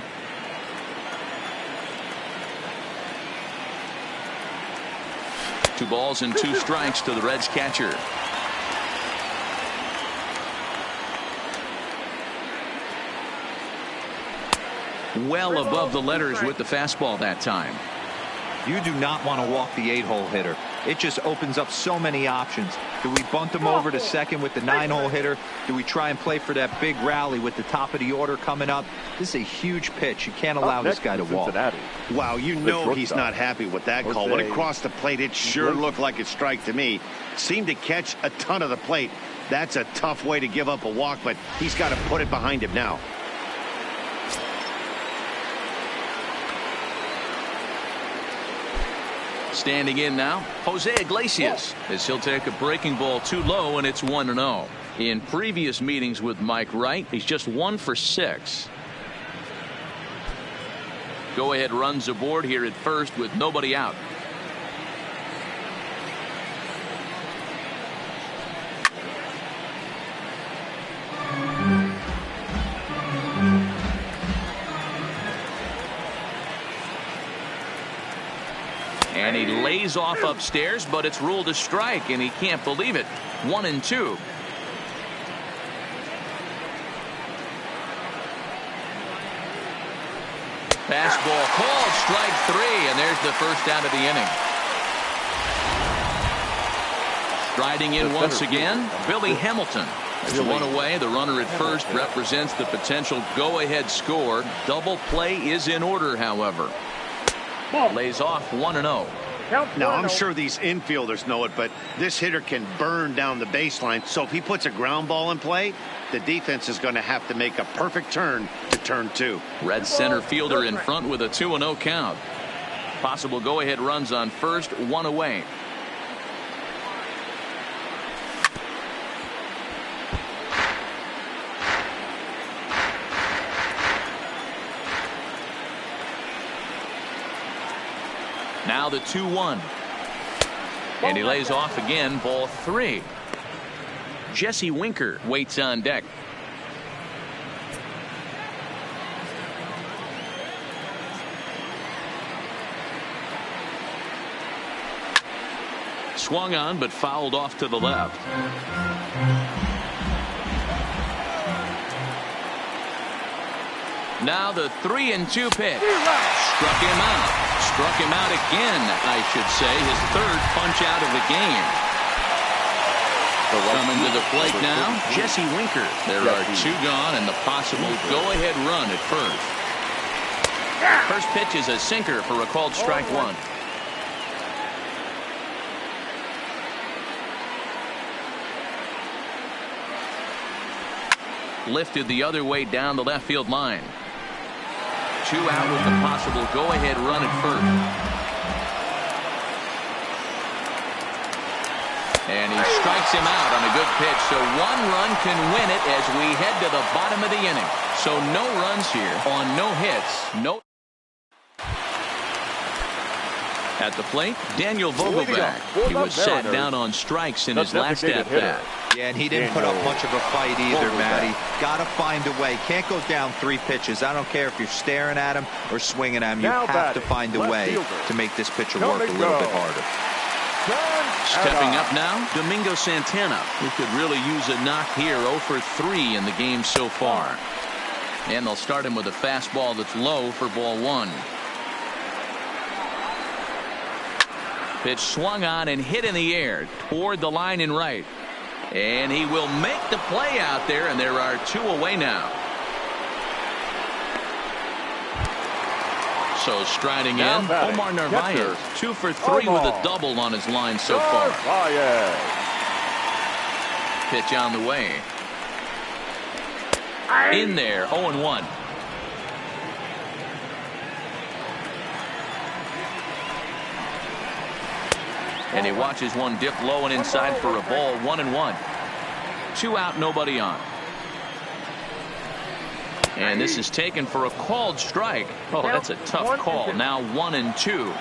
Two balls and 2 strikes to the Reds catcher. Well above the letters with the fastball that time. You do not want to walk the 8-hole hitter. It just opens up so many options. Do we bunt him over to second with the 9-hole hitter? Do we try and play for that big rally with the top of the order coming up? This is a huge pitch. You can't allow this guy to walk. Wow, you know he's not happy with that call. When it crossed the plate, it sure looked like a strike to me. Seemed to catch a ton of the plate. That's a tough way to give up a walk, but he's got to put it behind him now. Standing in now, Jose Iglesias, as he'll take a breaking ball too low, and it's 1-0. In previous meetings with Mike Wright, he's just 1 for 6. Go ahead runs aboard here at first with nobody out. And he lays off upstairs, but it's ruled a strike, and he can't believe it. 1-2. Fastball called, strike 3, and there's the first out of the inning. Striding in once again, Billy Hamilton. There's one away. The runner at first represents the potential go-ahead score. Double play is in order, however. Lays off 1-0. Now, I'm sure these infielders know it, but this hitter can burn down the baseline. So if he puts a ground ball in play, the defense is going to have to make a perfect turn to turn 2. Red center fielder in front with a 2-0 count. Possible go-ahead runs on first, 1 away. Now the 2-1. And he lays off again, ball 3. Jesse Winker waits on deck. Swung on but fouled off to the left. Now the 3-2 pitch. Struck him out. Struck him out again, I should say. His 3rd punch out of the game. Coming to the plate now, Jesse Winker. There are 2 gone and the possible go-ahead run at first. First pitch is a sinker for a called strike 1. Lifted the other way down the left field line. 2 out with the possible go-ahead run at first. And he strikes him out on a good pitch, so 1 run can win it as we head to the bottom of the inning. So no runs here on no hits. No. At the plate, Daniel Vogelback. He was sat down on strikes in his last at-bat. Yeah, and he didn't put up much of a fight either, Matty. Got to find a way. Can't go down 3 pitches. I don't care if you're staring at him or swinging at him. You have to find a way to make this pitcher work a little bit harder. Stepping up now, Domingo Santana, who could really use a knock here. 0 for 3 in the game so far. And they'll start him with a fastball that's low for ball 1. Pitch swung on and hit in the air toward the line in right. And he will make the play out there, and there are 2 away now. So striding in, Omar Narvaez, 2 for 3 with a double on his line so far. Pitch on the way. In there, 0-1. And he watches one dip low and inside for a ball. 1-1. 2 out, nobody on. And this is taken for a called strike. Oh, that's a tough call. Now 1-2.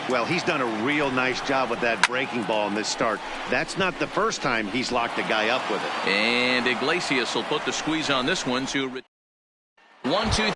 Well, he's done a real nice job with that breaking ball in this start. That's not the first time he's locked a guy up with it. And Iglesias will put the squeeze on this one to 1-2.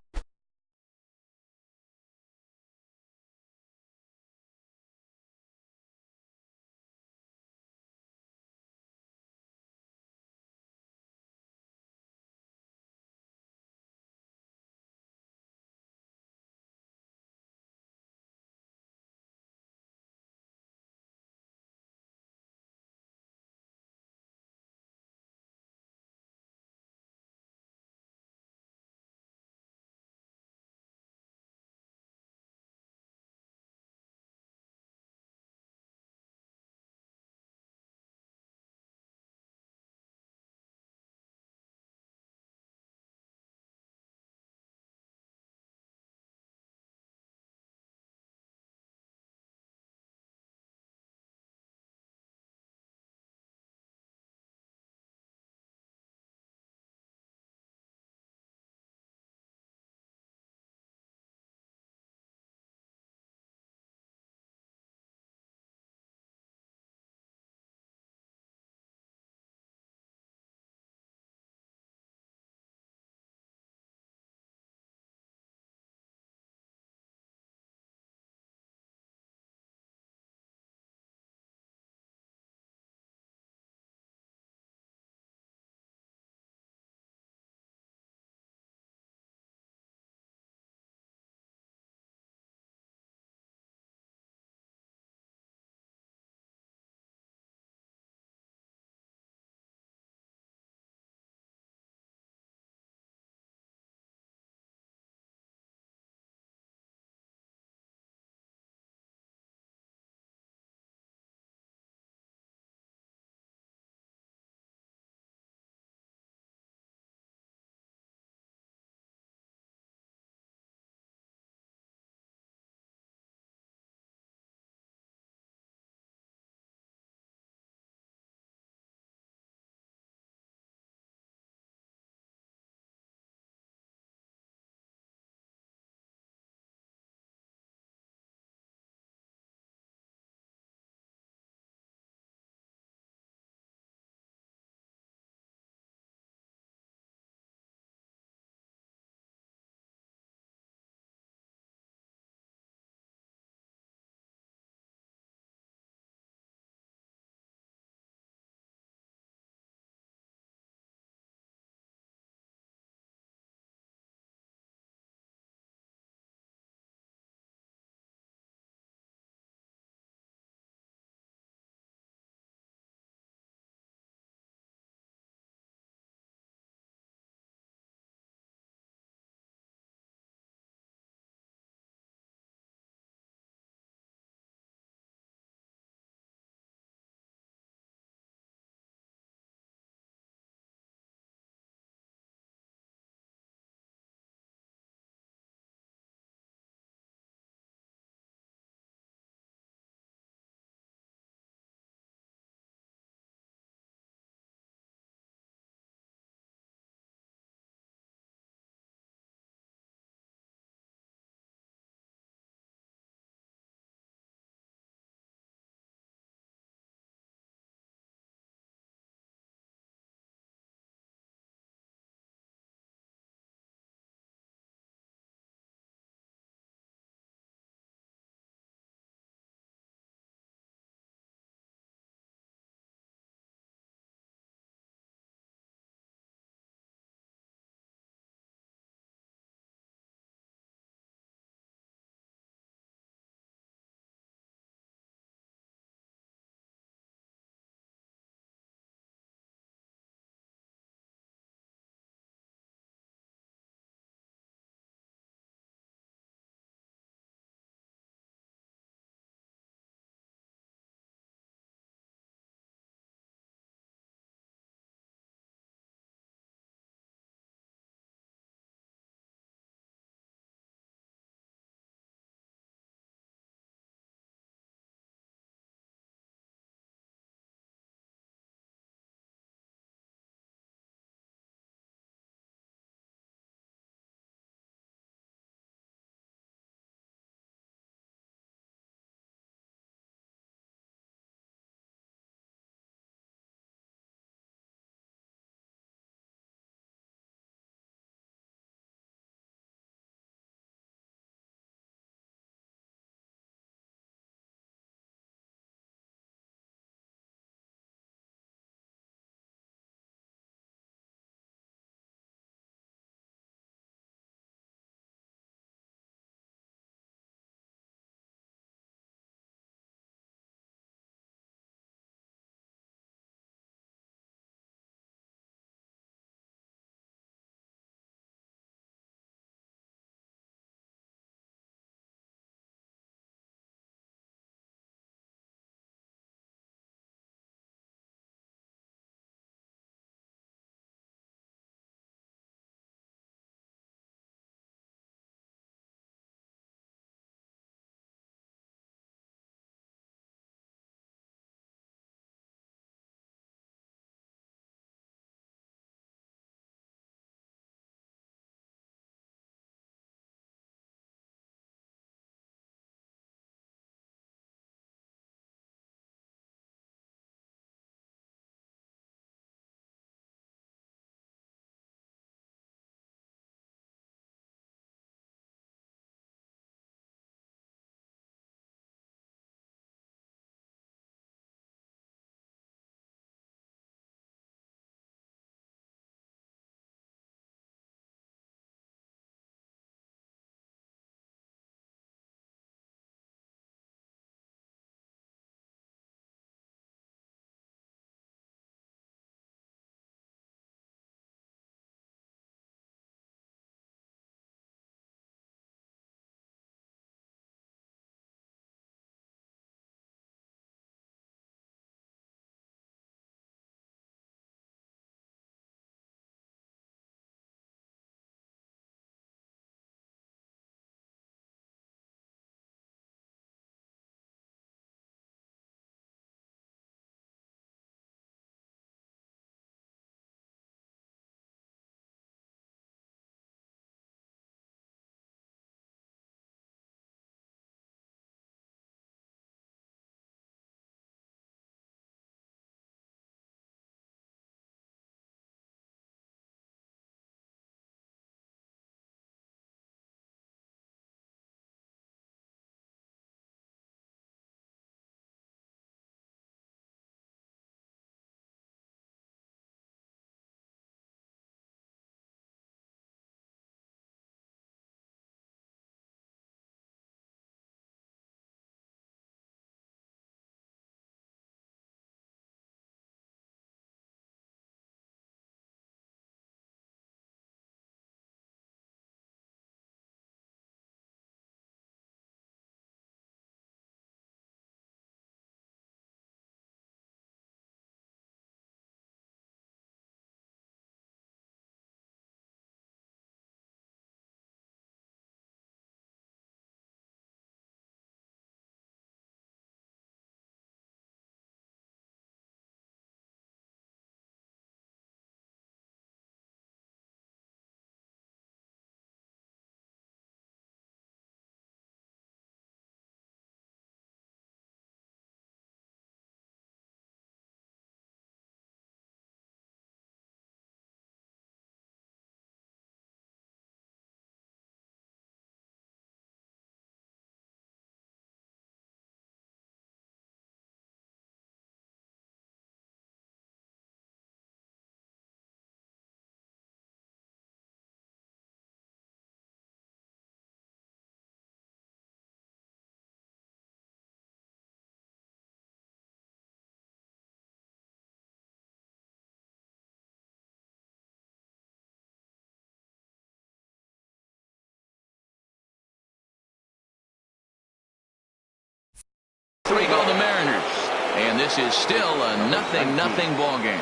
This is still a 0-0 ball game.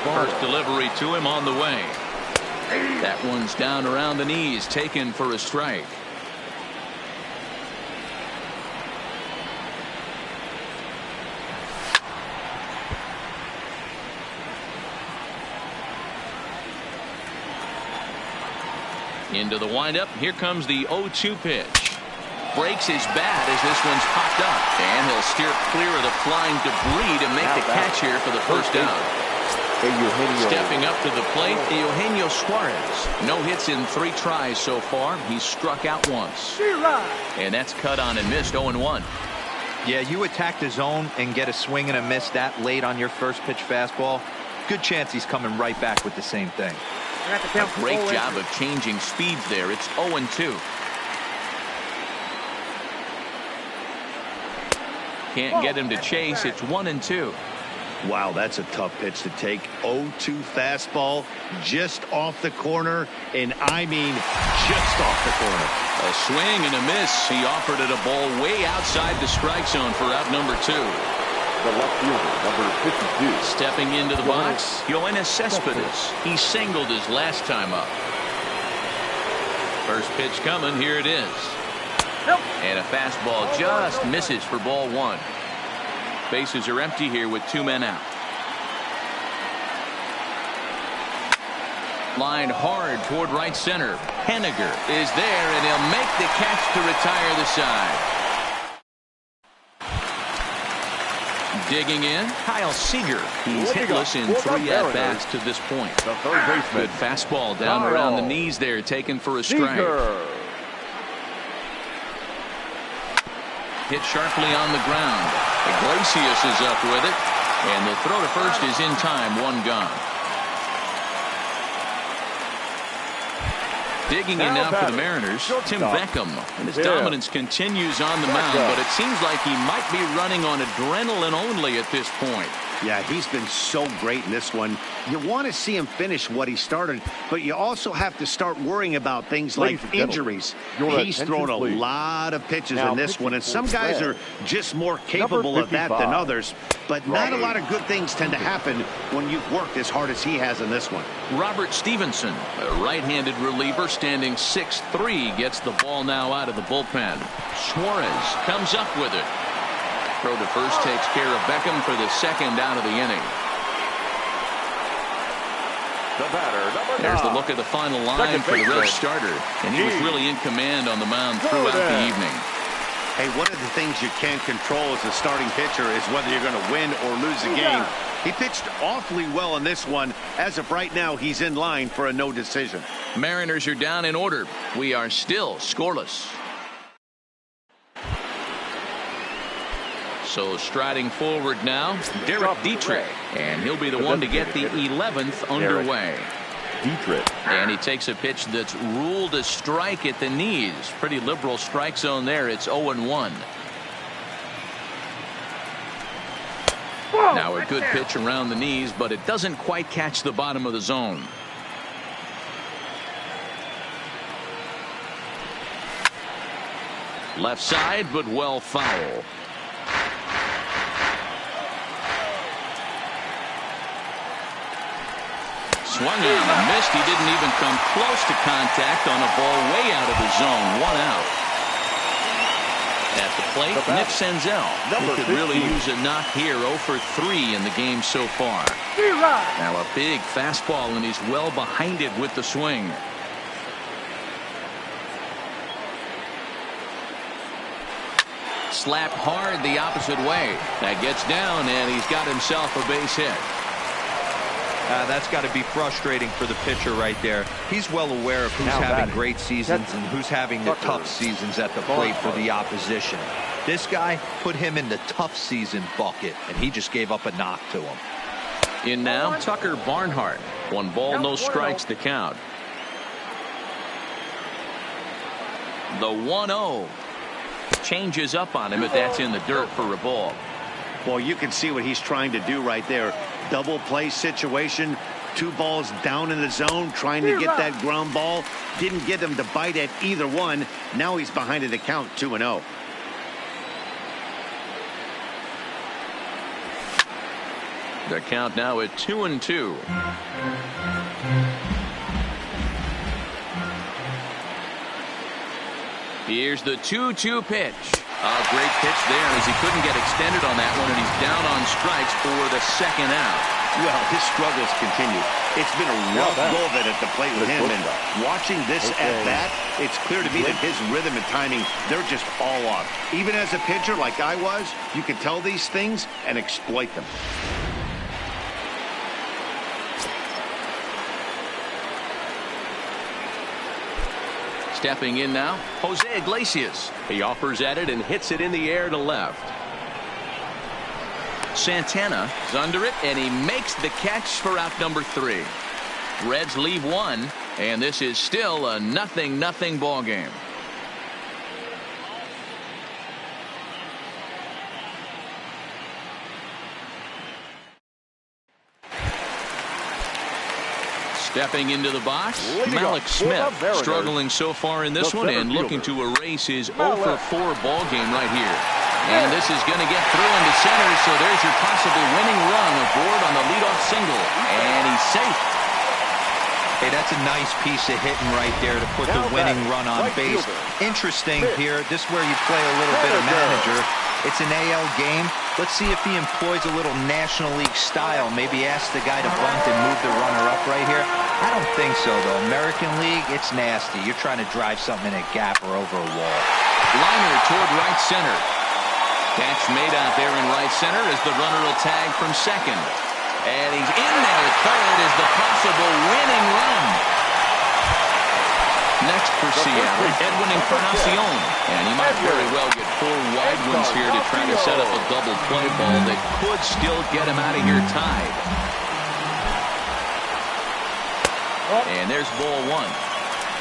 First delivery to him on the way. That one's down around the knees, taken for a strike. Into the windup. Here comes the 0-2 pitch. Breaks his bat as this one's popped up. And he'll steer clear of the flying debris to make the catch here for the first down. Stepping up to the plate, Eugenio Suarez. No hits in 3 tries so far. He's struck out once. And that's cut on and missed. 0-1. Yeah, you attack the zone and get a swing and a miss that late on your first pitch fastball. Good chance he's coming right back with the same thing. A great job of changing speeds there. It's 0-2. Can't get him to chase. It's 1-2. Wow, that's a tough pitch to take. 0-2 fastball just off the corner, and I mean just off the corner. A swing and a miss. He offered it a ball way outside the strike zone for out number 2. The left fielder, number 52. Stepping into the box, Yoenis Cespedes. He singled his last time up. First pitch coming. Here it is. And a fastball just misses for ball 1. Bases are empty here with 2 men out. Lined hard toward right center. Henniger is there, and he'll make the catch to retire the side. Digging in, Kyle Seager. He's hitless in 3 at-bats to this point. The third baseman. Good fastball down around the knees there, taken for a strike. Hit sharply on the ground. Iglesias is up with it, and the throw to first is in time. 1 gone. Digging in now for the Mariners, Tim Beckham. And his dominance continues on the mound, but it seems like he might be running on adrenaline only at this point. Yeah, he's been so great in this one. You want to see him finish what he started, but you also have to start worrying about things like injuries. He's thrown a lot of pitches in this one, and some guys are just more capable of that than others. But not a lot of good things tend to happen when you've worked as hard as he has in this one. Robert Stevenson, a right-handed reliever standing 6'3", gets the ball now out of the bullpen. Suarez comes up with it. Throw to first takes care of Beckham for the second out of the inning. The batter, number 9. There's the look at the final line for the Reds starter, and he was really in command on the mound throughout the evening. Hey, one of the things you can't control as a starting pitcher is whether you're going to win or lose a game. He pitched awfully well in this one. As of right now, he's in line for a no decision. Mariners are down in order. We are still scoreless. So striding forward now, Derek Dietrich, and he'll be the one to get the 11th underway. Dietrich. And he takes a pitch that's ruled a strike at the knees. Pretty liberal strike zone there. It's 0-1. Now a good pitch around the knees, but it doesn't quite catch the bottom of the zone. Left side, but well foul. Swung on and missed. He didn't even come close to contact on a ball way out of the zone. 1 out. At the plate, Nick Senzel. Who could really use a knock here. 0 for 3 in the game so far. Now a big fastball, and he's well behind it with the swing. Slapped hard the opposite way. That gets down, and he's got himself a base hit. That's got to be frustrating for the pitcher right there. He's well aware of who's having great seasons and who's having the tough seasons at the plate for the opposition. This guy put him in the tough season bucket, and he just gave up a knock to him. In now, Tucker Barnhart. 1 ball, no strikes to count. The 1-0 changes up on him, but that's in the dirt for a ball. Well, you can see what he's trying to do right there. Double play situation. 2 balls down in the zone, trying to get that ground ball. Didn't get him to bite at either one. Now he's behind in the count, 2-0. The count now at 2-2. Here's the 2-2 pitch. A great pitch there as he couldn't get extended on that one, and he's down on strikes for the second out. Well, his struggles continue. It's been a rough go of it at the plate with him, and watching this at bat, it's clear to me that his rhythm and timing, they're just all off. Even as a pitcher like I was, you can tell these things and exploit them. Stepping in now, Jose Iglesias. He offers at it and hits it in the air to left. Santana is under it, and he makes the catch for out number 3. Reds leave 1, and this is still a 0-0 ball game. Stepping into the box, Malik Smith struggling so far in this one and looking to erase his 0-for-4 ball game right here. And this is going to get through into center, so there's your possible winning run aboard on the leadoff single. And he's safe. Hey, that's a nice piece of hitting right there to put the winning run on base. Interesting here. This is where you play a little bit of manager. It's an AL game. Let's see if he employs a little National League style. Maybe ask the guy to bunt and move the runner up right here. I don't think so, though. American League, it's nasty. You're trying to drive something in a gap or over a wall. Liner toward right center. Catch made out there in right center as the runner will tag from second. And he's in there at third as the possible winning run. Next for Seattle, Edwin Encarnacion. And he might very well get 4 wide ones here to try to set up a double play ball that could still get him out of here tied. And there's ball 1.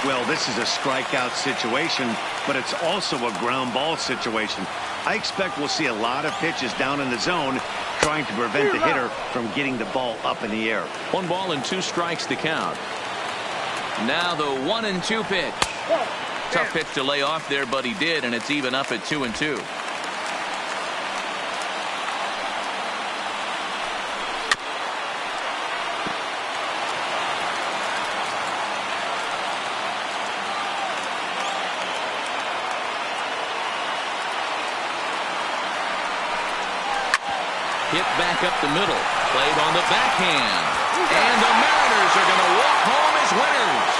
Well, this is a strikeout situation, but it's also a ground ball situation. I expect we'll see a lot of pitches down in the zone trying to prevent the hitter from getting the ball up in the air. 1 ball and 2 strikes to count. Now the 1-2 pitch. Tough pitch to lay off there, but he did, and it's even up at 2-2. Hit back up the middle. Played on the backhand. And the Mariners are going to walk home as winners.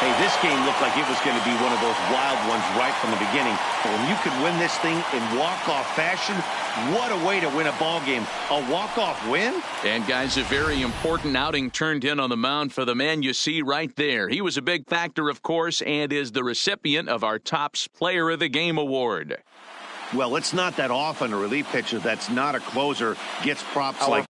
Hey, this game looked like it was going to be one of those wild ones right from the beginning. But when you could win this thing in walk-off fashion, what a way to win a ball game. A walk-off win? And, guys, a very important outing turned in on the mound for the man you see right there. He was a big factor, of course, and is the recipient of our Topps Player of the Game award. Well, it's not that often a relief pitcher that's not a closer gets props like